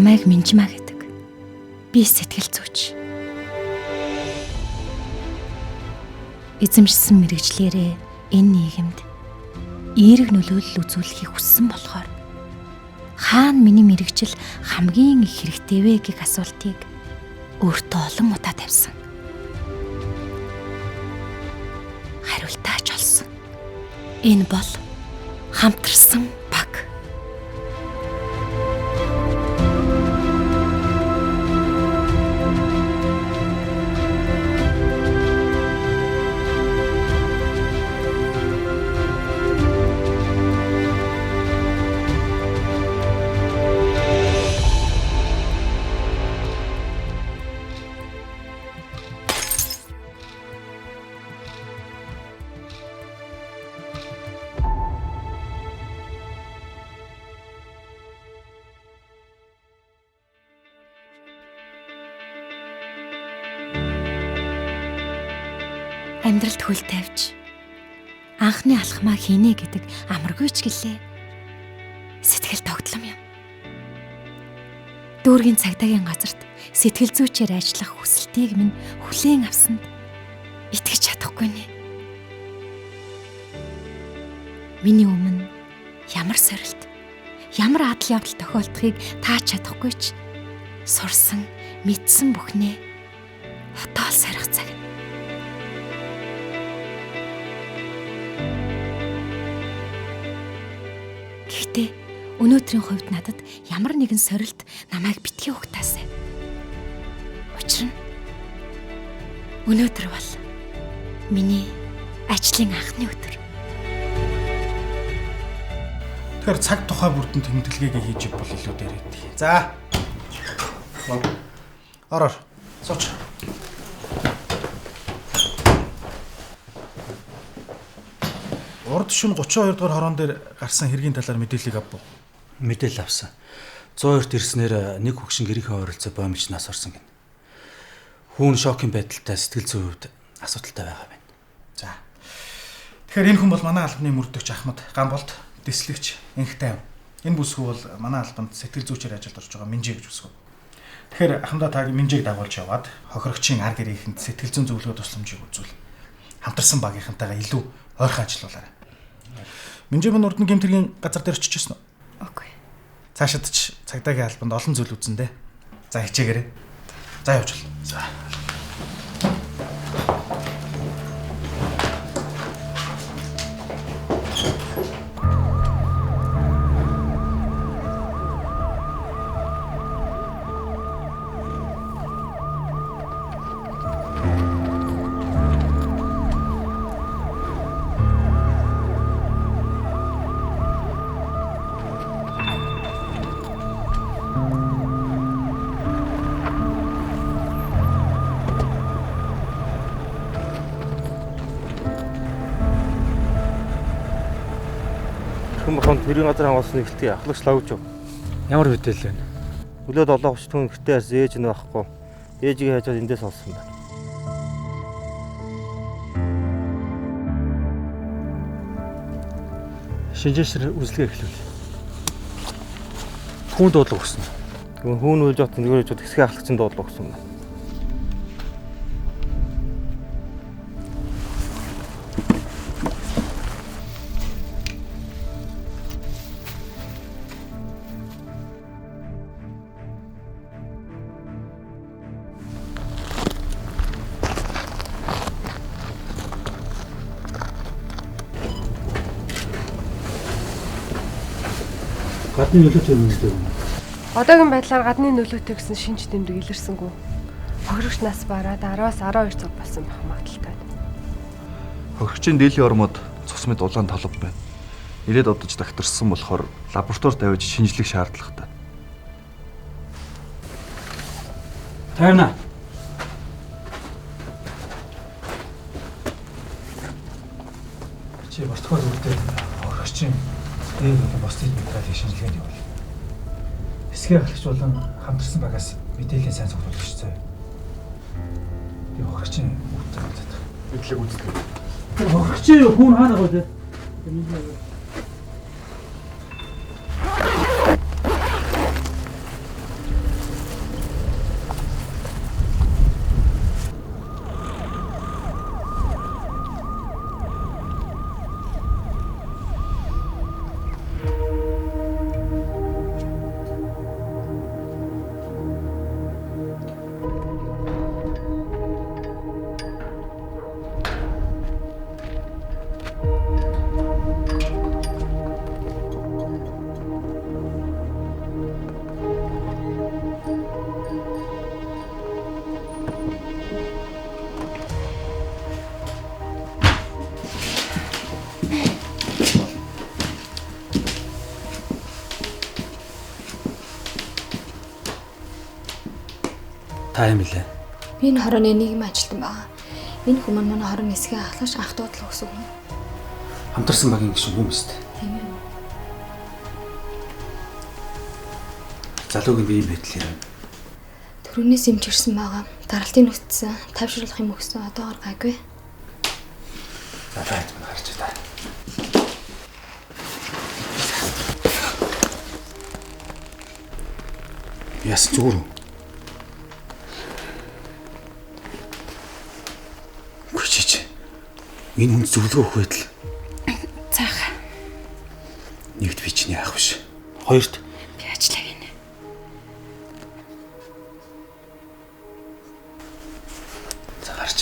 намайг Минжмаа гэдэг. Би сэтгэл зүйч. Эзэмшсэн мэрэгчлэрээ энэ нийгэмд эерэг нөлөөлөл үзүүлэхийг хүссэн болохоор хаана миний мэрэгчил хамгийн их хэрэгтэй вэ гэх асуултыг өөртөө олон удаа тавьсан. Хариултаач олсон. Энэ бол хамтарсан баг. Амьдралд хөл тавьж анхны алхмаа хийнэ гэдэг амаргүйч гэлээ. Сэтгэл тогтлом юм. Дүүргийн цагдаагийн газарт сэтгэл зүйчээр ажиллах хүсэлтийг минь хүлээн авсанд итгэж чадахгүй нэ. Миний өмнө ямар сорилт, ямар адал явдал тохиолдохыг тааж чадахгүй ч сурсан, мэдсэн бүхнээ хотоол сорих цаг. Гэхдээ өнөөдрийн хувьд надад ямар нэгэн сорилт намайг битгий угтаасай. Учир нь өнөөдөр бол миний ажлын анхны өдөр. Тэгэхээр цаг тухай бүрдэн тэмдэглэгээ хийж бол илүү дээрээ. За. Ороор. Сууч. Урд шөнө 32 дугаар хорон дээр гарсан хэргийн талаар мэдээллийг авбав. Мэдээлэл авсан. 102-т ирснээр нэг хөгшин гэрийнхээ ойролцоо боомж нас орсон гин. Хүүн шокийн байдалтай сэтгэл зүйн хувьд асуудалтай байгаа байна. За. Тэгэхээр энэ хүн бол манай албаны мөрдөгч Ахмад Гамболд, дэслэгч Энхтэй. Энэ бүсгүй бол манай албанд сэтгэл зүйчээр ажилд орж байгаа Минжээ гэж бүсгүй. Тэгэхээр Ахмадаа тааг Минжээг дагуулж яваад хохирогчийн ар гэрийнхэнд сэтгэл зүйн зөвлөгөө тусламжийг үзүүл. Хамтарсан багийнхантайгаа илүү ойрхон ажиллуулаарай. Минжээ мөн урдны гэмтэргийн газар дээр очижсэн үү? Үгүй. Цаашид ч цагдаагийн албанд олон зүйл үзэн дээ. За хичээгээрэй. За явж бол. За. Хүмүүс тэрийн газар хангалтны ихтэй ахлагч лавж юу? Ямар мэдээлэл вэ? Өглөө 7:30 түн гэртээ харсан ээж нь байхгүй. Ээжигээ хайжаад эндээс олсон байна. Шинжээшэр үзлэгээ эхлүүл. Хүүн дуудлага өгсөн. Хүүн үлж явах зүгээр ч хэсгийн ахлагчийн дуудлага өгсөн байна. Гадны нөлөөтэй юм дээ. Одоогийн байдлаар гадны нөлөөтэй гэсэн шинж тэмдэг илэрсэнгүй. Хохирогч нас бараад 10-аас 12 цаг болсон байх магадaltaй. Хохирогчийн дээлийн ормод цус мэд улаан талб байна. Ирээд одож дагтарсан болохоор лабораторид тавьж шинжлэх шаардлагатай. Тайна. Чи босдгоо үлдээ. Хохирогчийн дээр босдын материалын шинжилгээнд явуул. Хэсгийн ахлагч болон хамтарсан багаас мэдээллийн сайн цуглуулж өчсөн. Би хохирогчийн үүрэг үздэг. Мэдлэг үздэг. Тэр хохирогчийн хүн хаана байгаа вэ? Та юм лээ. Би энэ хорооны нийгэм ажилтан байгаа. Энэ хүмүүс манай хорон эсгээ ахлаж анх дуудлага өгсөн хүн. Хамтарсан багийн гишүүн юм шүү дээ. Тийм ээ. Залуугийн бие биетлээ. Төрөнөөс имж ирсэн байгаа. Даралтын нүцсэн, тавшруулах юм өгсөн. Одоогоор гайгүй. Залаад мань харж та. Яс зүгээр үү? Хүчиж. Энэ хүн зөвлөгөө өгөх байтал. Цаах. Нэгд би чиний ах биш. Хоёрт Би ажиллаа гинэ. за гарч.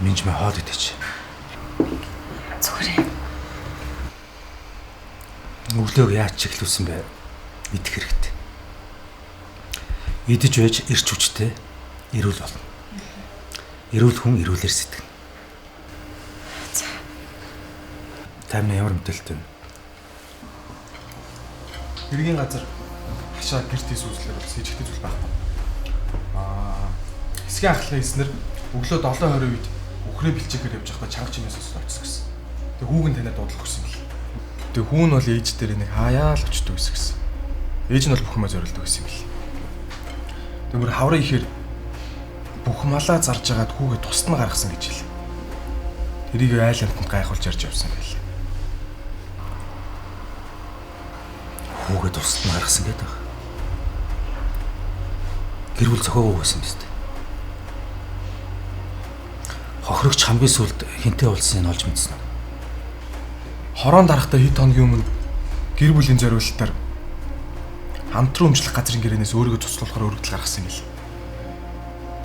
Минж мэ хаад идэж. Зүгээр. Өглөөг яаж чиглүүлсэн бэ? Идэх хэрэгтэй. Идэж байж ирч хүчтэй эрүүл болно. Эрүүл хүн эрүүлэр сэтгэнэ. Таймна ямар мэдээлэлтэй вэ? Хэргийн газар хашаа гэртээ сүүслэр бас ижигтэй зүйл байхгүй. Хэсгийн ахлын эснэр өглөө 7:20 үед үхрээ бэлчээхээр явж байхдаа чанга чимээс ус очсон гэсэн. Тэг хүүг нь танад дуудлах гэсэн бэл. Тэг хүүн бол ээж дээр нэг хаяа л очдөг гэсэн. Ээж нь бол бүх юмаа зориулдаг гэсэн юм бэл. Тэгмэр хаврын ихээр бүх малаа зарж агаад хүүгээ тусад нь гаргасан гэж хэл. Тэрийг айл амтанд гайхуулж ярьж явсан байл. Хүүгээ тусад нь гаргасан гэдэг. Гэр бүл зохиогоо гэсэн юм байна. Хохирогч хамгийн сүлд хинтээ уулзсныг олж мэдсэн үү? Хорон дарахтаа хэд хоногийн өмнө гэр бүлийн зориулалтаар хамтран өмчлөх газрын гэрээнээс өөрийгөө цуцлуулахаар өргөдөл гаргасан гэл.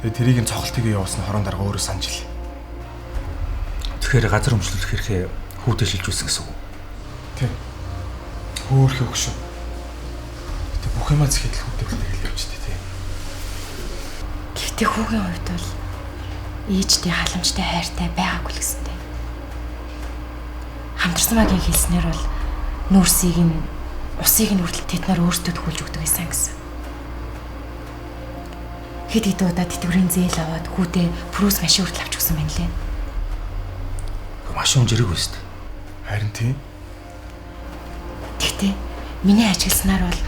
Тэгээ тэрийг нь цохолтыг явуулсан хорон дарга өөрөө санаж ил. Тэгэхээр газар өмчлөх хэрхээ хүүтэй шилжүүлсэн гэсэн үг. Тийм. Хөөхөө өгшөө. Тэг бүх юмаа зэхэд л хүүтэй хэлж явчихдаг тийм. Гэхдээ хүүгийн хувьд бол ээжтэй халамжтай хайртай байгаагүй л гэсэнтэй. Хамтарсан багийн хэлснээр бол нүүрсийг нь усыг нь хүртэл тэд нар өөртөө төхүүлж өгдөг гэсэн. Хэд хэд удаа тэтгэврийн зээл аваад хүүтэй прүс машин хүртэл авч өгсөн байна лээ. Машин жирэг байст. Харин тийм. Гэхдээ миний ажигласнаар бол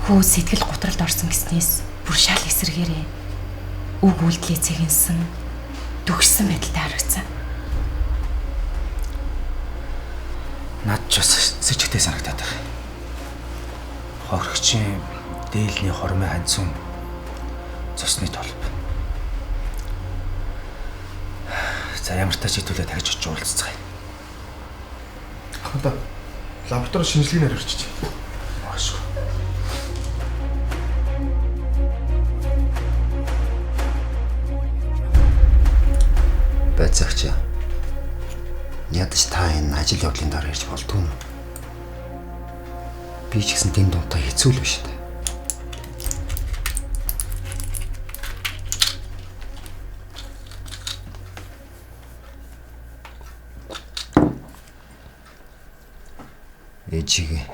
хүү сэтгэл гутралд орсон гэснээс бүр шал эсэргээрээ үг үйлдэлээ цэгэнсэн дүгшсэн байдалтай харагдсан. Над ч бас сэжигтэй санагдаад байна. Хохирогчийн дээлний хормой ханцсан цусны толб. За ямар тач хитүүлээ тагж очиж уулзцгаая. Одоо лаборатори шинжилгээгээр орчиж. Маш. Байцаагч. Ядаж та энэ ажил явдлын дараа ирж болдгүй юм. Би ч гэсэн тэнд дунтаа хэцүү л биш үү? Ээжийг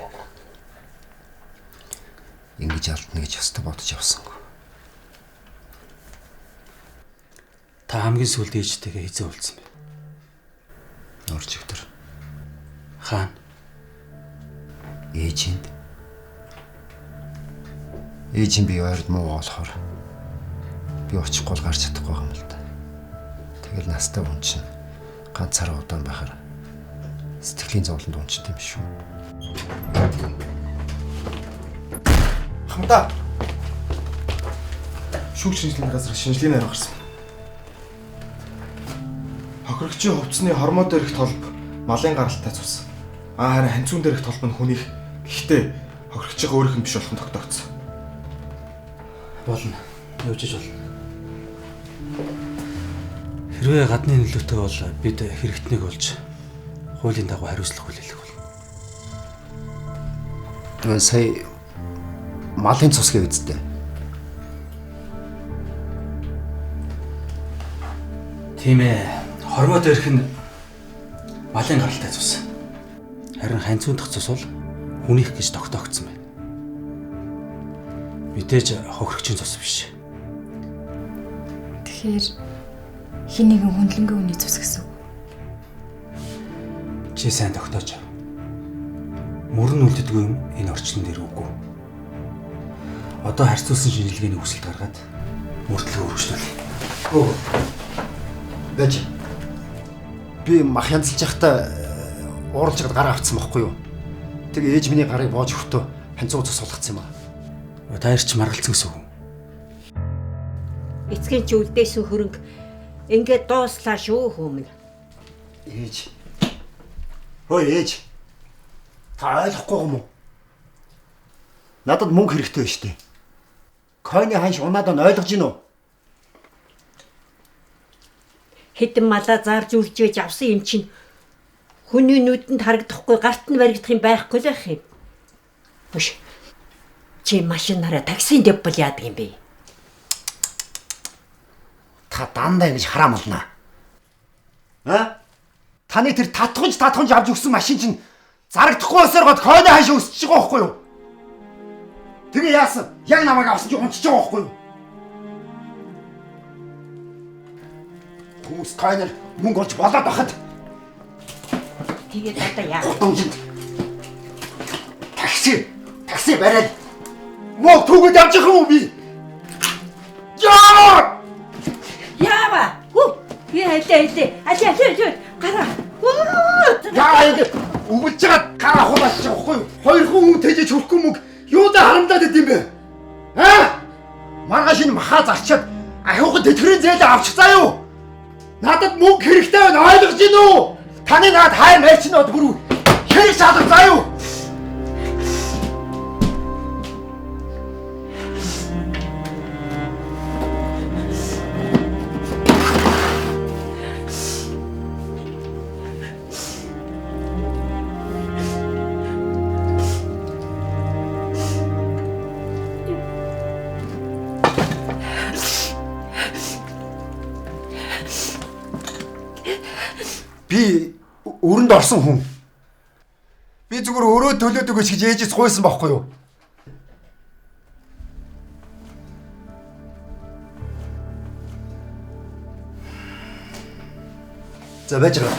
ингэж алдна гэж ястаа бодож явсангүй. Та хамгийн сүүлд ээжтэйгээ хизээ уулзсан бэ? Орж өдөр. Хаана? Ээжинд би ойрд муу болохоор би очихгүй гарч чадахгүй юм л да. Тэгэл настай хүн чинь ганцаараа удаан байхаар сэтгэлийн зовлонд унчт юм шүү. Хамдаа. Шүүх шинжилгээний газар шинжилгээний арга гарсан. Хохирогчийн хувцсны хормон дээрх толб малын гаралтай цус. Харин ханцуун дээрх толб нь хүнийх. Гэхдээ хохирогчийн өөрийнх нь биш болох нь тогтоогдсон. Болно. Явж иж болно. Хэрвээ гадны нөлөөтэй бол бид хэрэгтнийг олж хуулийн дагуу хариуцлага хүлээх болно. Сая малын цус гэв үсттэй. Тийм ээ. Хормоо дээрх нь малын гаралтай цус. Харин ханцуун дахь цус бол хүнийх гэж тогтоогдсон байна. Мэдээж хохирогчийн цус биш. Тэгэхээр хин нэгэн хүнлэнгийн үний цус гэсэн үг. Чи сайн тогтоож. Мөрөн үлддэггүй юм энэ орчин дээр үгүй. Одоо харьцуулсан шинжилгээний хүсэлт гаргаад мөрдлөө өргөжлүүлье. Өө. Бэж. Би мах янзлж явахдаа ууралжгаад гараа авцсан байхгүй юу? Тэгээ ээж миний гарыг боож өгтөө ханцуу цус сулгацсан юм аа. Та ирч маргалцсан гэсэн үг. Эцгийн чи үлдээсэн хөрөнгө ингээд дууслаа шүү хүмүүн. Ээж. Хөөе ээж. Та ойлгохгүй юм уу? Надад мөнгө хэрэгтэй байна шүү дээ. Койны ханш унаад нь ойлгож гин үү? Хэдэн малаа зарж үржиж авсан юм чинь хүний нүдэнд харагдахгүй гарт нь баригдах юм байхгүй л байх юм. Бүш. Чи машинаараа таксинд явбал яадаг юм бэ? Та дандаа ингэж хараамлнаа. Таны тэр татхунж авч өгсөн машин чинь зарагдахгүй байсаар гот койны ханш өсөж байгаа байхгүй юу? Тэгээ яасан? Яг намайг авсан чинь унтж байгаа байхгүй юу? Хүмүүс койноор мөнгө олж болоод бахад. Тэгээд одоо яа? Такси бариад муу түгэд явж байгаа юм би. Яа! Яава! Хөөе, аль гараа. Яа ингэ өвлж байгаа гараа хулаач байгаа байхгүй юу? Хоёр хүн тэжиж хөрөхгүй мөнгө юудаа харамдаад идэв юм бэ? Маргааш энэ махаа зарчаад ахиугад тэтгэрийн зээлээ авчихсан юу? Надад мөнгө хэрэгтэй байна ойлгож гин үү? Таны наад хай майчнууд бүр хэрэг шалгах заа юу? Би өрөнд орсон хүн. Би зүгээр өрөө төлөөд өгөөч гэж ээжээс гуйсан байхгүй юу? За байж байгаа.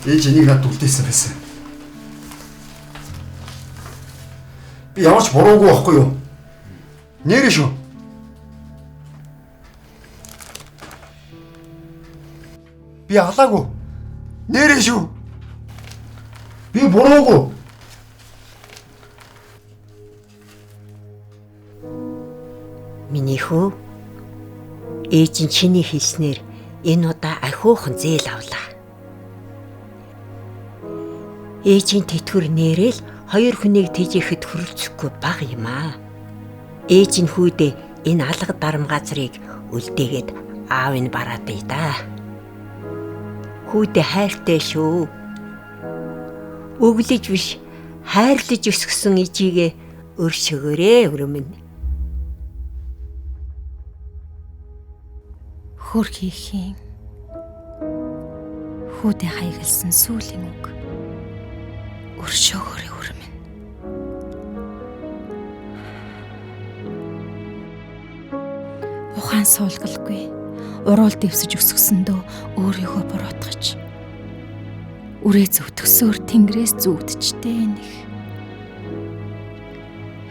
Ээж энийг надад үлдээсэн байсан. Би ямар ч буруугүй байхгүй юу? Нэрээ шүү. Би халаагүй. Нэрээ шүү. Би буруугүй. Миний хөө ээж нь чиний хэлснээр энэ удаа хөөхон зээл авлаа. Ээжийн тэтгэр нэрэл 2 хүнийг тэжээхэд хөрөлцөхгүй бага юм аа. Ээж нь хүүдээ энэ алга дарам газрыг үлдээгээд аав нь бараатай да. Хүүдээ хайртай шүү. Өглөж биш хайрлаж өсгсөн ижигээ өршөөрэй өрөмн. Хөрхихийн хүүдээ хаягалсан сүүлийн үг. Өршөөгөөрэй өрөмн. Ухаан суулгалгүй уруул дэвсэж өсгсөндөө өөрийгөө буруутгаж үрээ зөвтгсөөр тэнгэрээс зүудчтэй нэг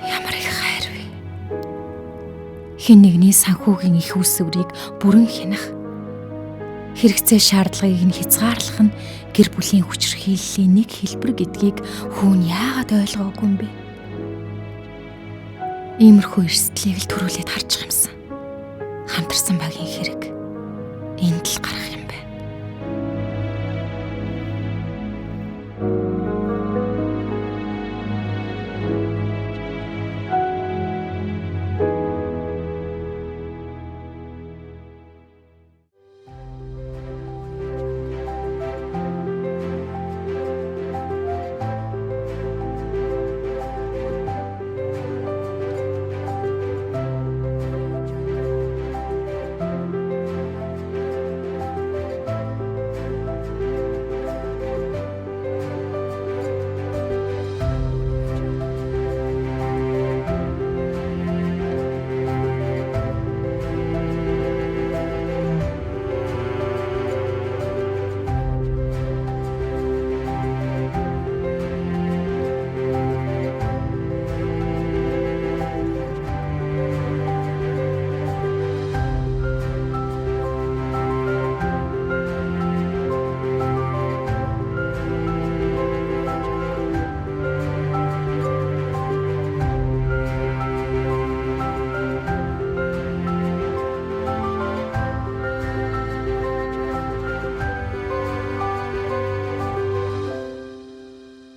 ямар их хайр вэ? Хэн нэгний санхүүгийн их үсвэрийг бүрэн хянах, хэрэгцээ шаардлагыг нь хязгаарлах нь гэр бүлийн хүчирхийллийн нэг хэлбэр гэдгийг хүүн яагаад ойлгоогүй юм бэ? Иймэрхүү эрсдлийг л төрүүлээд харж юмсан. Хамтарсан багийн хэрэг энд л гарах юм.